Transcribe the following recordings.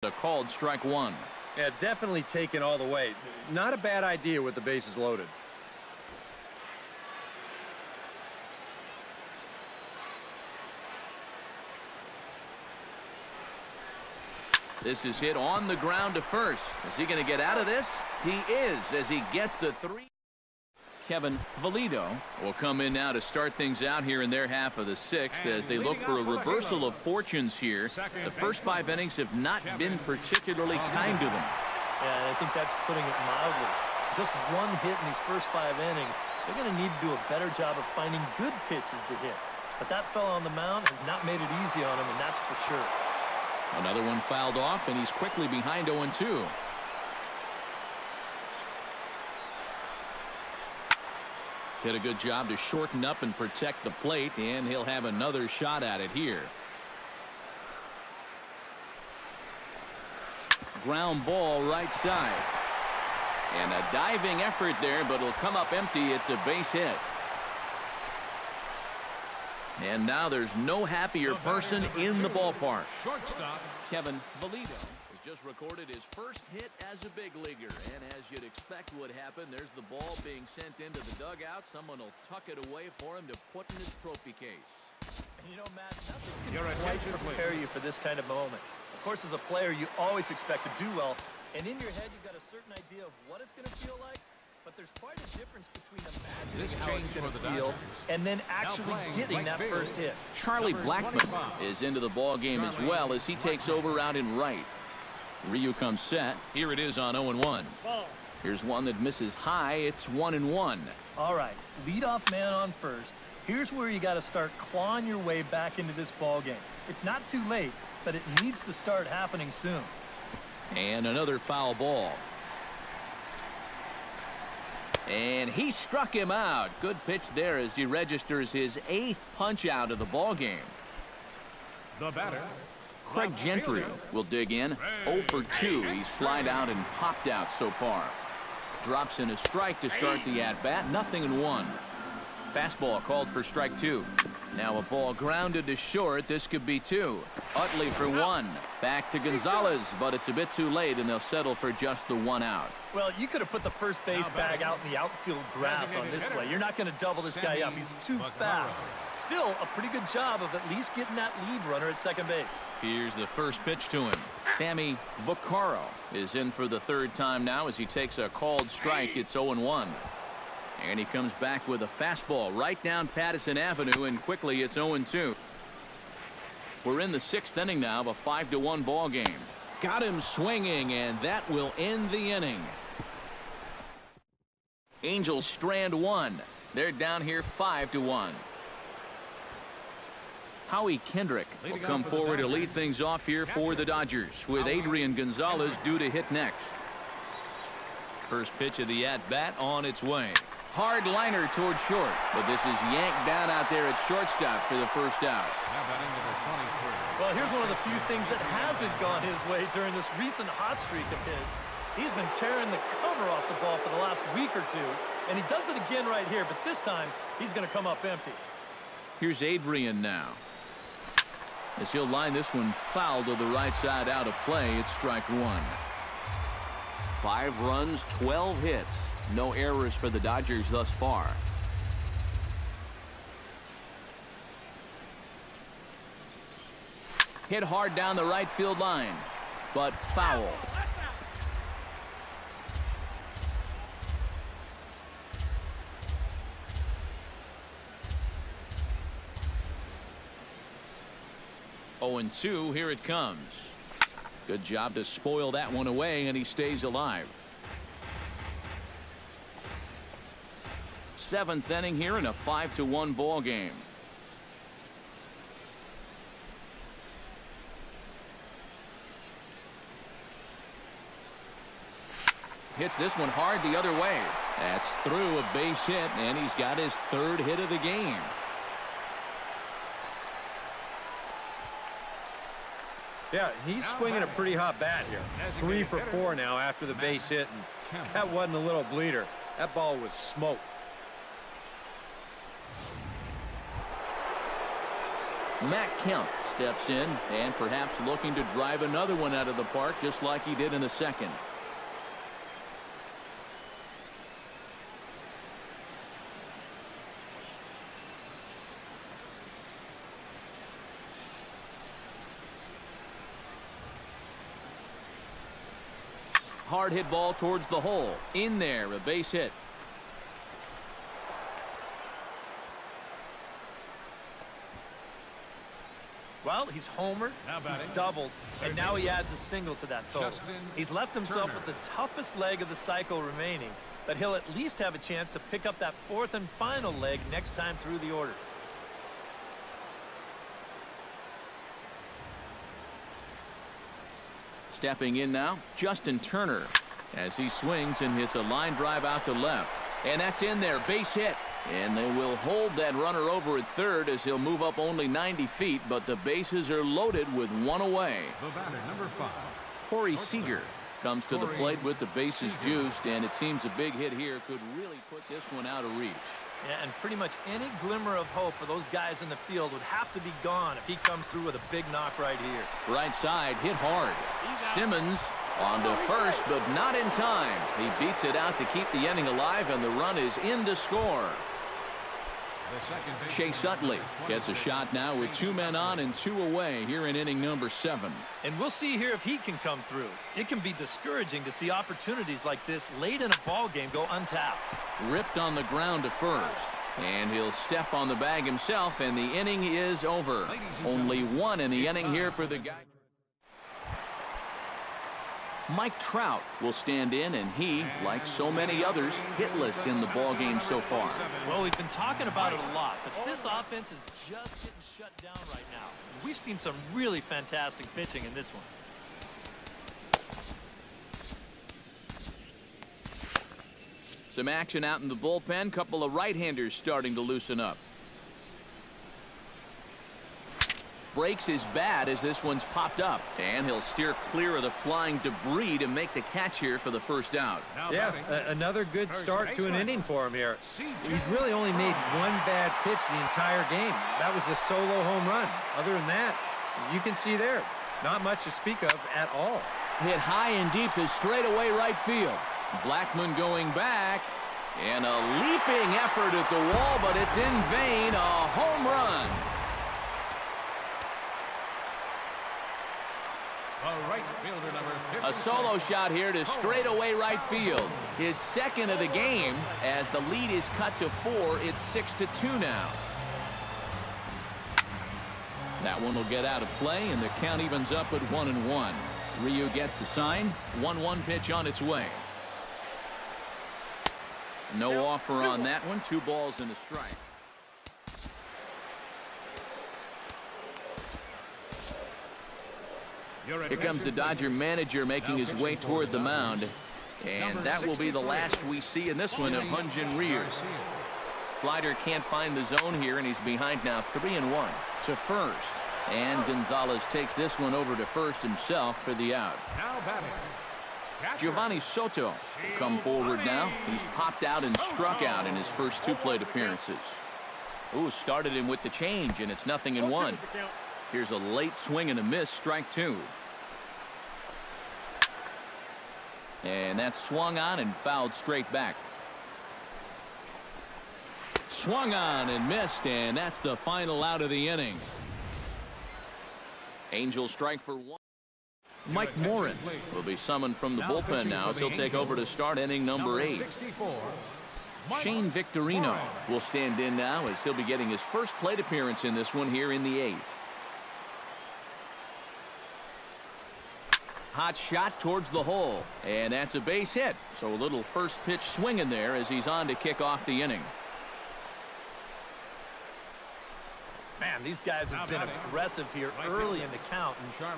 A called strike one. Yeah, definitely taken all the way. Not a bad idea with the bases loaded. This is hit on the ground to first. Is he going to get out of this? He is, as he gets the three. Kevin Valido will come in now to start things out here in their half of the sixth as they look for a reversal of fortunes here. The first 5 innings have not been particularly kind to them. Yeah, I think that's putting it mildly. Just one hit in these first 5 innings. They're going to need to do a better job of finding good pitches to hit. But that fella on the mound has not made it easy on him, and that's for sure. Another one fouled off, and he's quickly behind 0-2. Did a good job to shorten up and protect the plate, and he'll have another shot at it here. Ground ball right side. And a diving effort there, but it'll come up empty. It's a base hit. And now there's no happier person in the ballpark. Shortstop Kevin Valido has just recorded his first hit as a big leaguer. And as you'd expect would happen, there's the ball being sent into the dugout. Someone will tuck it away for him to put in his trophy case. And you know, Matt, nothing can quite prepare you for this kind of moment. Of course, as a player, you always expect to do well. And in your head, you've got a certain idea of what it's going to feel like. But there's quite a difference between imagining how it's going to feel and then actually getting that first hit. Charlie Blackmon is into the ball game as well as he takes over out in right. Ryu comes set. Here it is on 0-1. Here's one that misses high. It's 1-1. All right, leadoff man on first. Here's where you got to start clawing your way back into this ball game. It's not too late, but it needs to start happening soon. And another foul ball. And he struck him out. Good pitch there as he registers his 8th punch out of the ball game. the batter. Craig Gentry will dig in. 0 for 2. He's flied out and popped out so far. Drops in a strike to start the at-bat. 0-1. Fastball called for strike 2. Now a ball grounded to short. This could be 2. Utley for 1. Back to Gonzalez, but it's a bit too late, and they'll settle for just the 1 out. Well, you could have put the first base bag out in the outfield grass on this play. You're not going to double this guy up. He's too fast. Still, a pretty good job of at least getting that lead runner at second base. Here's the first pitch to him. Sammy Vaccaro is in for the 3rd time now as he takes a called strike. It's 0-1. And he comes back with a fastball right down Patterson Avenue, and quickly it's 0-2. We're in the 6th inning now of a 5-1 ball game. Got him swinging, and that will end the inning. Angels strand 1. They're down here 5-1. Howie Kendrick will come forward to lead things off here for the Dodgers, with Adrian Gonzalez due to hit next. First pitch of the at-bat on its way. Hard liner toward short, but this is yanked down out there at shortstop for the first out. Well, here's one of the few things that hasn't gone his way during this recent hot streak of his. He's been tearing the cover off the ball for the last week or two, and he does it again right here, but this time he's going to come up empty. Here's Adrian now, as he'll line this one foul to the right side out of play. It's strike 1. 5 runs, 12 hits. No errors for the Dodgers thus far. Hit hard down the right field line, but foul. Oh, and 2, here it comes. Good job to spoil that one away, and he stays alive. 7th inning here in a 5-1 ball game. Hits this one hard the other way. That's through a base hit, and he's got his 3rd hit of the game. Yeah, he's swinging a pretty hot bat here. 3 for 4 now after the base hit, and that wasn't a little bleeder. That ball was smoked. Matt Kemp Steps in and perhaps looking to drive another one out of the park just like he did in the second. Hard hit ball towards the hole. In there, a base hit. Well, he's homered, he's doubled, and now he adds a single to that total. He's left himself with the toughest leg of the cycle remaining, but he'll at least have a chance to pick up that fourth and final leg next time through the order. Stepping in now, Justin Turner, as he swings and hits a line drive out to left. And that's in there, base hit. And they will hold that runner over at third as he'll move up only 90 feet, but the bases are loaded with one away. The batter, number 5. Corey Seager comes to the plate with the bases juiced, and it seems a big hit here could really put this one out of reach. Yeah, and pretty much any glimmer of hope for those guys in the field would have to be gone if he comes through with a big knock right here. Right side, hit hard. Simmons on to first, but not in time. He beats it out to keep the inning alive, and the run is in to score. Chase Utley gets a shot now with 2 men on and 2 away here in inning number 7. And we'll see here if he can come through. It can be discouraging to see opportunities like this late in a ball game go untapped. Ripped on the ground to first. And he'll step on the bag himself, and the inning is over. Only 1 in the inning here for the guy. Mike Trout will stand in, and he, like so many others, hitless in the ballgame so far. Well, we've been talking about it a lot, but this offense is just getting shut down right now. We've seen some really fantastic pitching in this one. Some action out in the bullpen. Couple of right-handers starting to loosen up. Breaks his bat as this one's popped up, and he'll steer clear of the flying debris to make the catch here for the first out. Yeah, another good start to an inning for him here. He's really only made 1 bad pitch the entire game. That was a solo home run. Other than that, you can see there, not much to speak of at all. Hit high and deep to straightaway right field. Blackman going back, and a leaping effort at the wall, but it's in vain. A home run. Right fielder, number 57. A solo shot here to straightaway right field. His second of the game as the lead is cut to 4. It's 6-2 now. That one will get out of play, and the count evens up at 1-1. Ryu gets the sign. 1-1 pitch on its way. No offer on that one. 2 balls and a strike. Here comes the Dodger manager making his way toward the mound. And that will be the last we see in this one of Hyun-Jin Ryu. Slider can't find the zone here, and he's behind now 3-1 to first. And Gonzalez takes this one over to first himself for the out. Now batting, Giovanni Soto will come forward now. He's popped out and struck out in his first 2 plate appearances. Ooh, started him with the change, and it's 0-1. Here's a late swing and a miss, strike 2. And that's swung on and fouled straight back. Swung on and missed, and that's the final out of the inning. Angels strike for 1. Mike Morin will be summoned from the bullpen now as he'll take over to start inning number 8. Shane Victorino will stand in now as he'll be getting his first plate appearance in this one here in the 8th. Hot shot towards the hole, and that's a base hit. So a little first pitch swing in there as he's on to kick off the inning. Man, these guys have been aggressive here early in the count.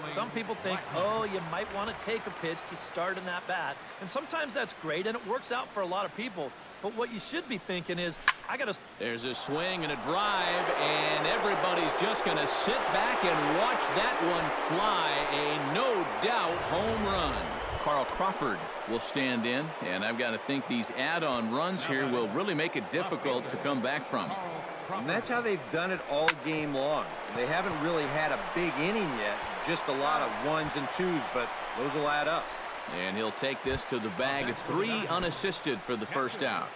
Some people think, oh, you might want to take a pitch to start in that bat. And sometimes that's great, and it works out for a lot of people. But what you should be thinking is, I got to... There's a swing and a drive, and everybody's just going to sit back and watch that one fly. A no-doubt home run. Carl Crawford will stand in, and I've got to think these add-on runs here will really make it difficult to come back from. And that's how they've done it all game long. They haven't really had a big inning yet, just a lot of ones and twos, but those will add up. And he'll take this to the bag at 3 unassisted for the first out.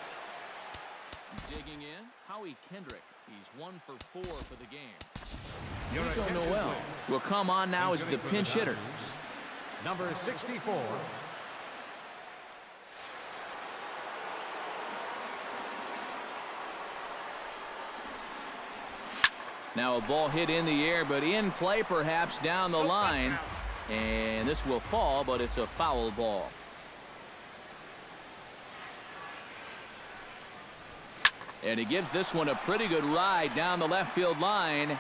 Digging in, Howie Kendrick. He's 1 for 4 for the game. Rico Noel will come on now as the pinch hitter. Number 64. Now a ball hit in the air, but in play perhaps down the line. And this will fall, but it's a foul ball. And he gives this one a pretty good ride down the left field line.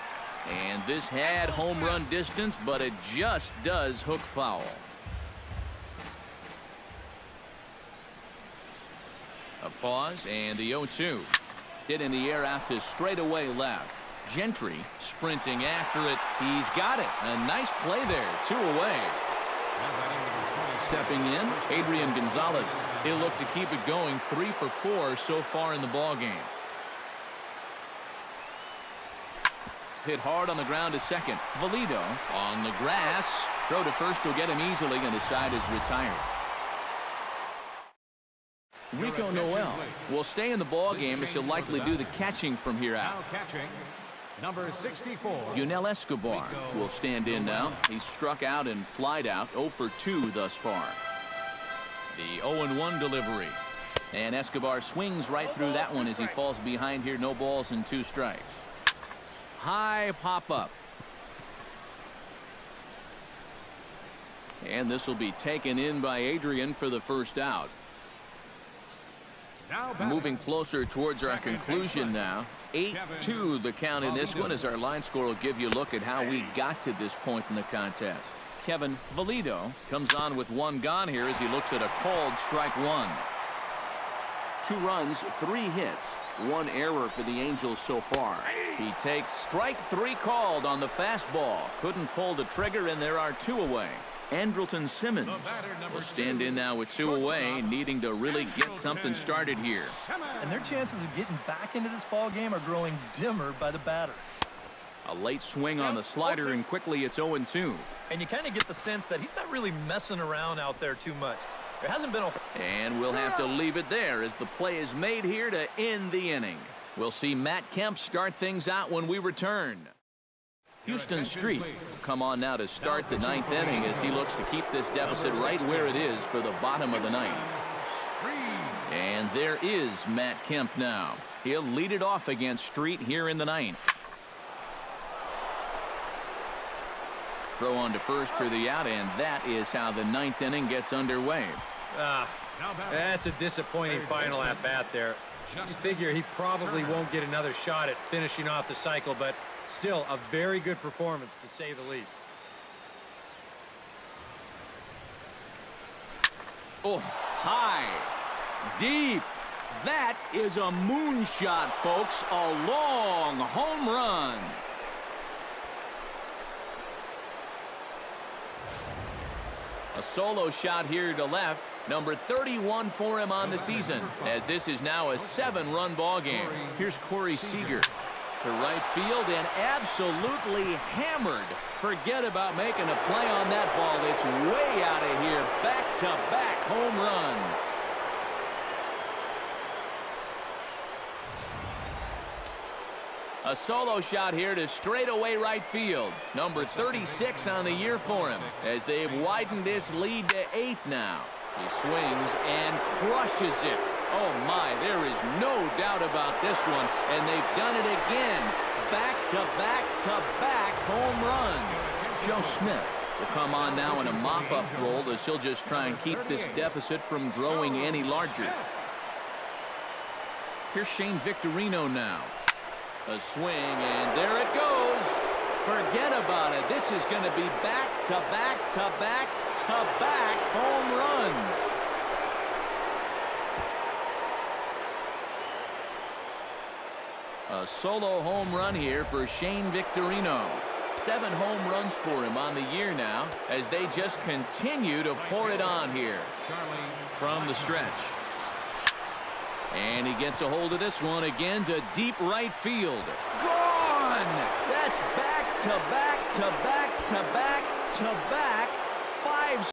And this had home run distance, but it just does hook foul. A pause and the 0-2. Hit in the air out to straightaway left. Gentry sprinting after it. He's got it. A nice play there. 2 away. Stepping in, Adrian Gonzalez. He'll look to keep it going. 3 for 4 so far in the ball game. Hit hard on the ground to second. Valido on the grass. Throw to first will get him easily, and the side is retired. Rico Noel will stay in the ball game as he'll likely do the catching from here out. Now catching, number 64. Yunel Escobar will stand in now. He's struck out and flied out. 0 for 2 thus far. The 0-1 delivery. And Escobar swings right through that one as he falls behind here. No balls and 2 strikes. High pop up. And this will be taken in by Adrian for the first out. Moving closer towards our conclusion now. 8-2 the count in this one, as our line score will give you a look at how we got to this point in the contest. Kevin Valido comes on with 1 gone here as he looks at a called strike 1. 2 runs, 3 hits, 1 error for the Angels so far. He takes strike 3 called on the fastball. Couldn't pull the trigger, and there are 2 away. Andrelton Simmons will stand in now with 2 away, needing to really get something started here. And their chances of getting back into this ball game are growing dimmer by the batter. A late swing on the slider, and quickly it's 0-2. And you kind of get the sense that he's not really messing around out there too much. There hasn't been a... And we'll have to leave it there as the play is made here to end the inning. We'll see Matt Kemp start things out when we return. Houston Street will come on now to start the 9th inning as he looks to keep this deficit right where it is for the bottom of the 9th. And there is Matt Kemp now. He'll lead it off against Street here in the 9th. Throw on to first for the out, and that is how the 9th inning gets underway. That's a disappointing final at bat there. You figure he probably won't get another shot at finishing off the cycle, but still a very good performance to say the least. Oh, high, deep. That is a moonshot, folks. A long home run. A solo shot here to left. Number 31 for him on the season, as this is now a 7-run ball game. Here's Corey Seager to right field and absolutely hammered. Forget about making a play on that ball. It's way out of here. Back-to-back home runs. A solo shot here to straightaway right field. Number 36 on the year for him, as they've widened this lead to 8 now. He swings and crushes it. Oh my, there is no doubt about this one, and they've done it again. Back-to-back-to-back home run. Joe Smith will come on now in a mop-up role as he'll just try and keep this deficit from growing any larger. Here's Shane Victorino now. A swing, and there it goes. Forget about it. This is going to be back-to-back-to-back-to-back home runs. A solo home run here for Shane Victorino. 7 home runs for him on the year now, as they just continue to pour it on here from the stretch. And he gets a hold of this one again to deep right field. Gone! That's back to back to back to back to back. 5